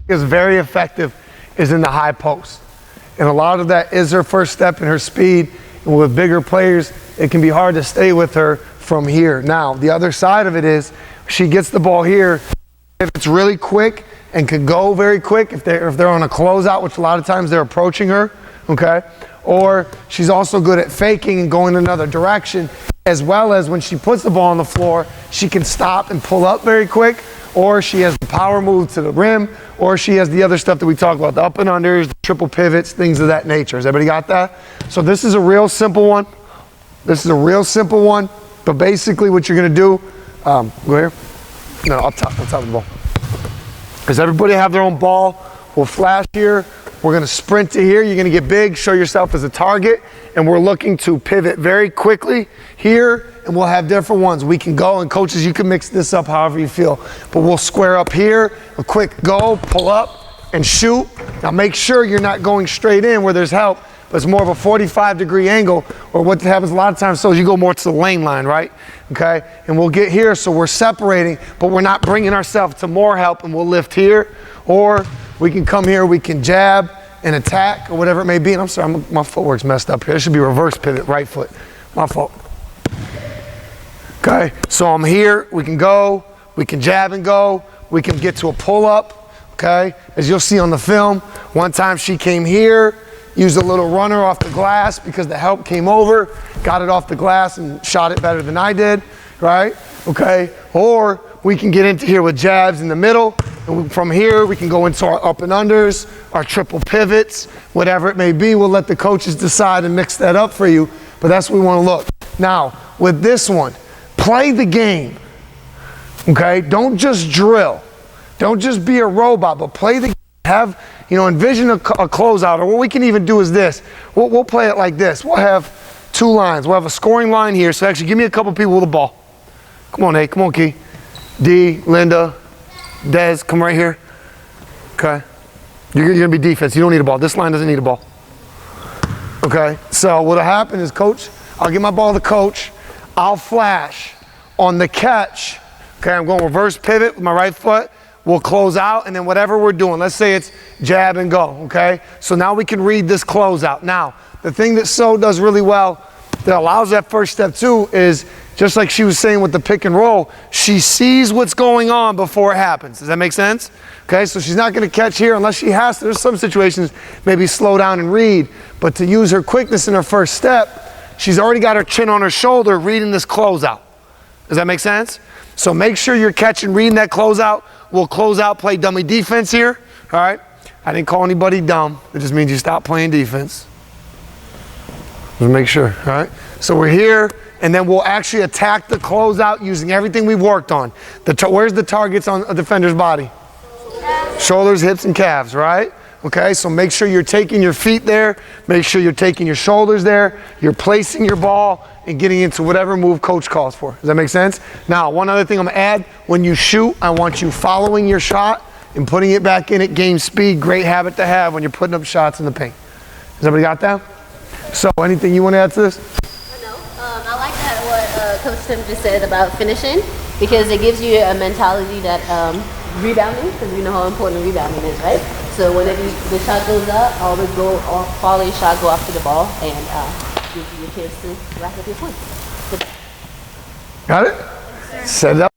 is very effective is in the high post. And a lot of that is her first step and her speed. And with bigger players, it can be hard to stay with her from here. Now, the other side of it is she gets the ball here. If it's really quick and can go very quick, if they're on a closeout, which a lot of times they're approaching her, okay? Or she's also good at faking and going another direction, as well as when she puts the ball on the floor, she can stop and pull up very quick, or she has the power move to the rim, or she has the other stuff that we talked about, the up and unders, the triple pivots, things of that nature. Has everybody got that? So this is a real simple one. This is a real simple one, but basically what you're gonna do, go here. No, up top of the ball. Does everybody have their own ball? We'll flash here. We're gonna sprint to here. You're gonna get big, show yourself as a target, and we're looking to pivot very quickly here, and we'll have different ones. We can go, and coaches, you can mix this up however you feel, but we'll square up here, a quick go, pull up, and shoot. Now make sure you're not going straight in where there's help, but it's more of a 45-degree angle, or what happens a lot of times, so you go more to the lane line, right? Okay, and we'll get here, so we're separating, but we're not bringing ourselves to more help, and we'll lift here, or we can come here, we can jab and attack, or whatever it may be. And I'm sorry, my footwork's messed up here. It should be reverse pivot, right foot. My fault. Okay, so I'm here, we can go, we can jab and go, we can get to a pull-up, okay? As you'll see on the film, one time she came here, used a little runner off the glass because the help came over, got it off the glass and shot it better than I did, right? Okay, or we can get into here with jabs in the middle, and from here we can go into our up and unders, our triple pivots, whatever it may be. We'll let the coaches decide and mix that up for you, but that's what we want to look. Now, with this one, play the game, okay? Don't just drill. Don't just be a robot, but play the game. Have, envision a closeout, or what we can even do is this. We'll play it like this. We'll have two lines. We'll have a scoring line here, so actually give me a couple people with the ball. Come on, Nate. Come on, Key. D, Linda, Dez, come right here. Okay. You're going to be defense. You don't need a ball. This line doesn't need a ball. Okay. So what'll happen is, coach, I'll give my ball to coach. I'll flash on the catch. Okay, I'm going reverse pivot with my right foot. We'll close out, and then whatever we're doing, let's say it's jab and go, okay? So now we can read this closeout. Now, the thing that So does really well that allows that first step too is, just like she was saying with the pick and roll, she sees what's going on before it happens. Does that make sense? Okay, so she's not gonna catch here unless she has to. There's some situations, maybe slow down and read, but to use her quickness in her first step, she's already got her chin on her shoulder reading this closeout. Does that make sense? So make sure you're catching, reading that closeout. We'll close out, play dummy defense here, all right? I didn't call anybody dumb. It just means you stop playing defense. Just make sure, all right? So we're here, and then we'll actually attack the closeout using everything we've worked on. Where's the targets on a defender's body? Shoulders, hips, and calves, right? Okay, so make sure you're taking your feet there. Make sure you're taking your shoulders there. You're placing your ball and getting into whatever move coach calls for. Does that make sense? Now, one other thing I'm gonna add, when you shoot, I want you following your shot and putting it back in at game speed. Great habit to have when you're putting up shots in the paint. Has everybody got that? So anything you want to add to this? No, I like that what Coach Tim just said about finishing, because it gives you a mentality that rebounding, because we know how important rebounding is, right? So whenever the shot goes up, always go off, follow your shot, go after the ball, and give you a chance to rack up your points. Got it? Set it up.